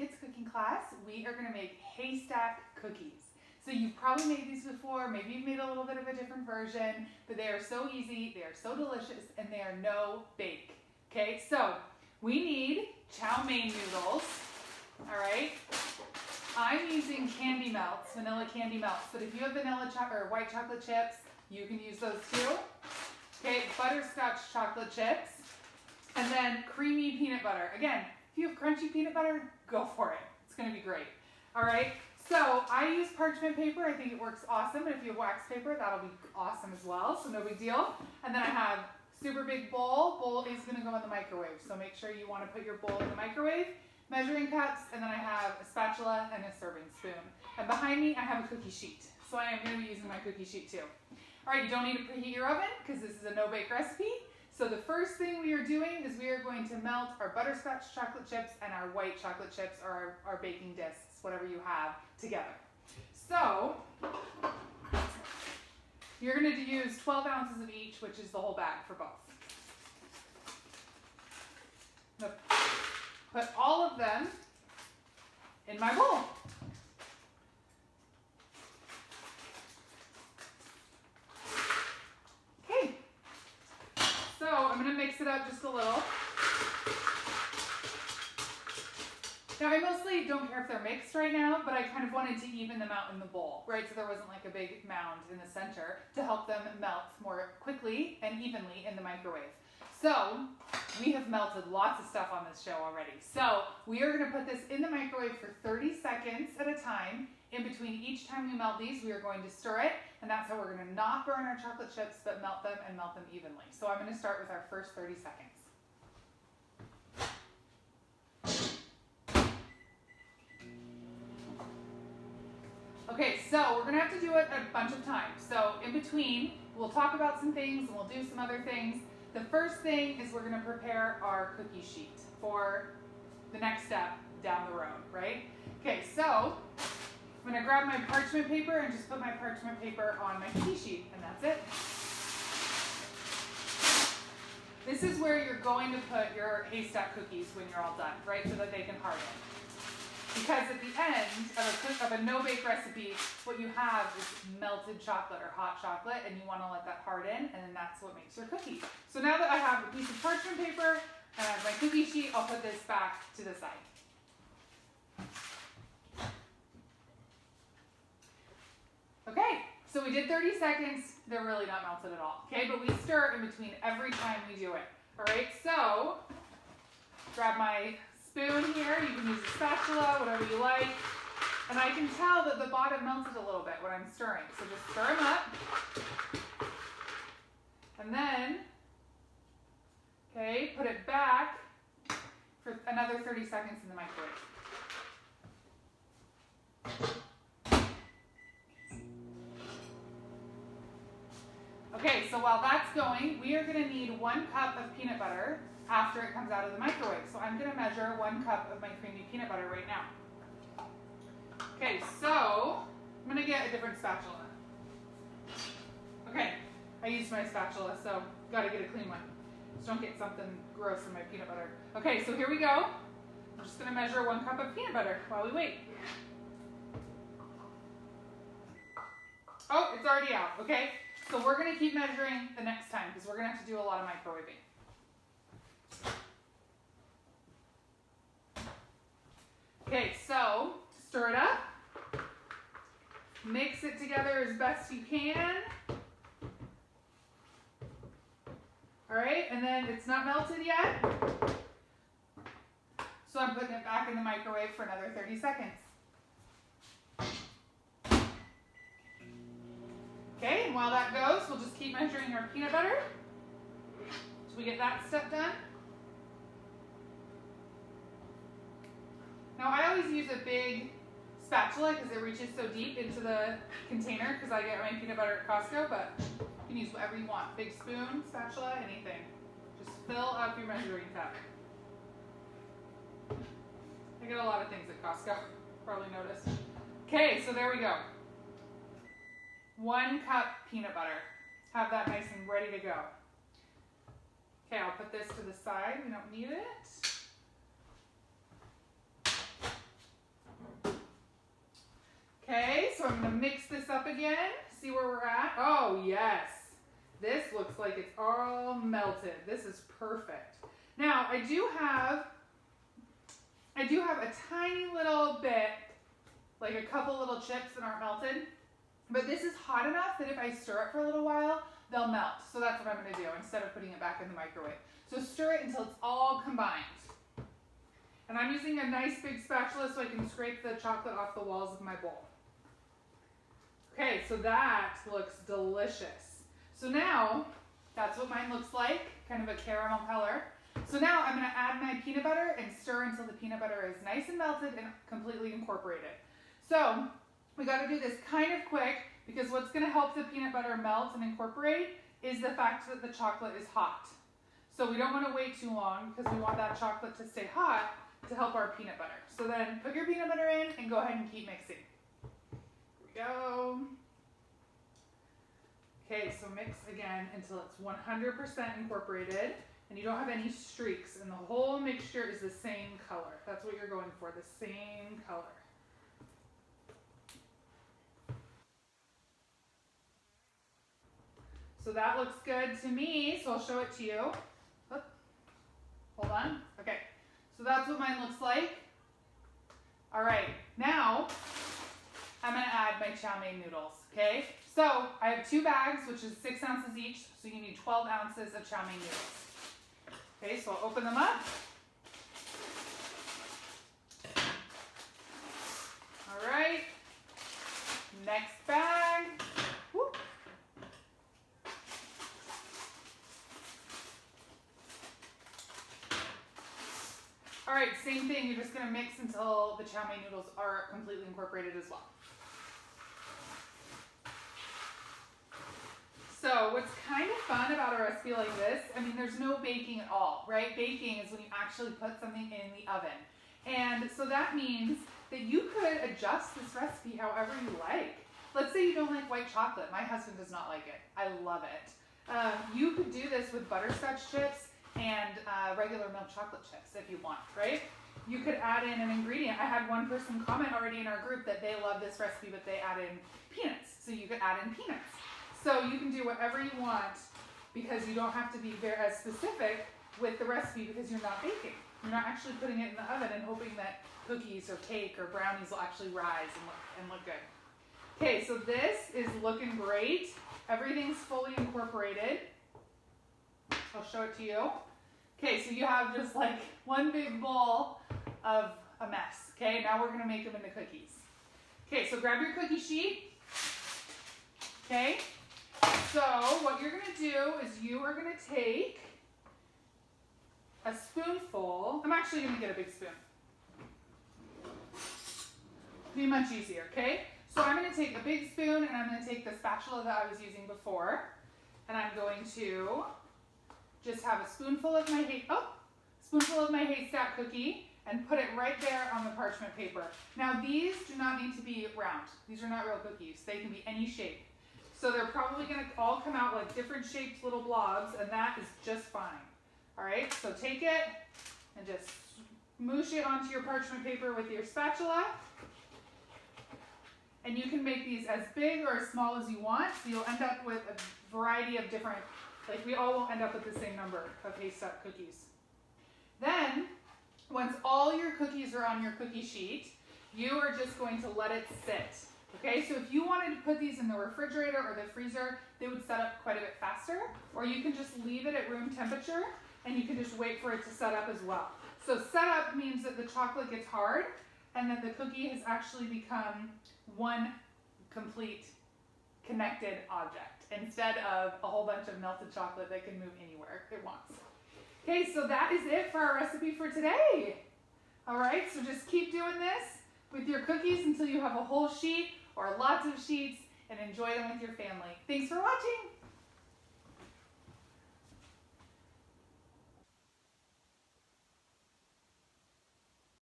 kids cooking class, we are going to make Haystack cookies. So you've probably made these before, maybe you've made a little bit of a different version, but they are so easy, they are so delicious, and they are no bake. Okay, so we need chow mein noodles, all right? I'm using candy melts, vanilla candy melts, but if you have vanilla or white chocolate chips, you can use those too. Okay, butterscotch chocolate chips, and then creamy peanut butter. Again, if you have crunchy peanut butter, go for it. It's gonna be great. All right, so I use parchment paper. I think it works awesome. And if you have wax paper, that'll be awesome as well, so no big deal. And then I have super big bowl. Bowl is gonna go in the microwave, so make sure you wanna put your bowl in the microwave. Measuring cups, and then I have a spatula and a serving spoon. And behind me, I have a cookie sheet. So I am gonna be using my cookie sheet too. All right, you don't need to preheat your oven because this is a no-bake recipe. So the first thing we are doing is we are going to melt our butterscotch chocolate chips and our white chocolate chips, or our baking discs, whatever you have, together. So you're going to use 12 ounces of each, which is the whole bag for both. Put all of them in my bowl. Okay, so I'm going to mix it up just a little. Now I mostly don't care if they're mixed right now, but I kind of wanted to even them out in the bowl, right? So there wasn't like a big mound in the center to help them melt more quickly and evenly in the microwave. So we have melted lots of stuff on this show already. So we are going to put this in the microwave for 30 seconds at a time. In between each time we melt these, we are going to stir it, and that's how we're going to not burn our chocolate chips, but melt them and melt them evenly. So I'm going to start with our first 30 seconds. Okay, so we're going to have to do it a bunch of times. So in between, we'll talk about some things and we'll do some other things. The first thing is we're going to prepare our cookie sheet for the next step down the road, right? Okay, so I'm going to grab my parchment paper and just put my parchment paper on my cookie sheet, and that's it. This is where you're going to put your Haystack cookies when you're all done, right, so that they can harden. Because at the end of a no-bake recipe, what you have is melted chocolate or hot chocolate, and you want to let that harden, and then that's what makes your cookie. So now that I have a piece of parchment paper and I have my cookie sheet, I'll put this back to the side. Okay, so we did 30 seconds. They're really not melted at all, okay? But we stir in between every time we do it. All right, so grab my spoon here. You can use a spatula, whatever you like. And I can tell that the bottom melted a little bit when I'm stirring. So just stir them up. And then, okay, put it back for another 30 seconds in the microwave. Okay, so while that's going, we are going to need 1 cup of peanut butter after it comes out of the microwave. So I'm going to measure 1 cup of my creamy peanut butter right now. Okay, so I'm going to get a different spatula. Okay, I used my spatula, so got to get a clean one. Just don't get something gross in my peanut butter. Okay, so here we go. I'm just going to measure 1 cup of peanut butter while we wait. Oh, it's already out, okay? So we're going to keep measuring the next time because we're going to have to do a lot of microwaving. Okay, so stir it up. Mix it together as best you can. All right, and then it's not melted yet. So I'm putting it back in the microwave for another 30 seconds. Okay, and while that goes, we'll just keep measuring our peanut butter. So we get that step done. Now I always use a big spatula because it reaches so deep into the container because I get my peanut butter at Costco, but you can use whatever you want. Big spoon, spatula, anything. Just fill up your measuring cup. I get a lot of things at Costco, probably noticed. Okay, so there we go. 1 cup peanut butter. Have that nice and ready to go. Okay, I'll put this to the side. We don't need it. again, see where we're at. Oh yes, this looks like it's all melted. This is perfect. Now I do have a tiny little bit, like a couple little chips that aren't melted, but this is hot enough that if I stir it for a little while, they'll melt. So that's what I'm going to do instead of putting it back in the microwave. So stir it until it's all combined. And I'm using a nice big spatula so I can scrape the chocolate off the walls of my bowl. Okay, so that looks delicious. So now, that's what mine looks like, kind of a caramel color. So now I'm going to add my peanut butter and stir until the peanut butter is nice and melted and completely incorporated. So we got to do this kind of quick because what's going to help the peanut butter melt and incorporate is the fact that the chocolate is hot. So we don't want to wait too long because we want that chocolate to stay hot to help our peanut butter. So then put your peanut butter in and go ahead and keep mixing. Here we go. Okay, so mix again until it's 100% incorporated and you don't have any streaks and the whole mixture is the same color. That's what you're going for, the same color. So that looks good to me, so I'll show it to you. Oop. Hold on. Okay, so that's what mine looks like. All right, now I'm gonna add my chow mein noodles, okay? So I have 2 bags, which is 6 ounces each, so you need 12 ounces of chow mein noodles. Okay, so I'll open them up. All right, next bag. Whoop. All right, same thing, you're just gonna mix until the chow mein noodles are completely incorporated as well. So what's kind of fun about a recipe like this, I mean, there's no baking at all, right? Baking is when you actually put something in the oven. And so that means that you could adjust this recipe however you like. Let's say you don't like white chocolate. My husband does not like it. I love it. You could do this with butterscotch chips and regular milk chocolate chips if you want, right? You could add in an ingredient. I had one person comment already in our group that they love this recipe, but they add in peanuts. So you could add in peanuts. So you can do whatever you want because you don't have to be very as specific with the recipe because you're not baking. You're not actually putting it in the oven and hoping that cookies or cake or brownies will actually rise and look good. Okay, so this is looking great. Everything's fully incorporated. I'll show it to you. Okay, so you have just like one big bowl of a mess. Okay, now we're gonna make them into cookies. Okay, so grab your cookie sheet. Okay, so what you're gonna do is you are gonna take a spoonful. I'm actually gonna get a big spoon. Be much easier, okay? So I'm gonna take a big spoon and I'm gonna take the spatula that I was using before and I'm going to just have a spoonful of my Haystack cookie and put it right there on the parchment paper. Now these do not need to be round. These are not real cookies. They can be any shape. So they're probably gonna all come out like different shaped little blobs and that is just fine. All right, so take it and just smoosh it onto your parchment paper with your spatula. And you can make these as big or as small as you want. So you'll end up with a variety of different, like we all won't end up with the same number of Haystack cookies. Then, once all your cookies are on your cookie sheet, you are just going to let it sit. Okay, so if you wanted to put these in the refrigerator or the freezer, they would set up quite a bit faster. Or you can just leave it at room temperature and you can just wait for it to set up as well. So set up means that the chocolate gets hard and that the cookie has actually become one complete connected object instead of a whole bunch of melted chocolate that can move anywhere it wants. Okay, so that is it for our recipe for today. All right, so just keep doing this with your cookies until you have a whole sheet or lots of sheets and enjoy them with your family. Thanks for watching.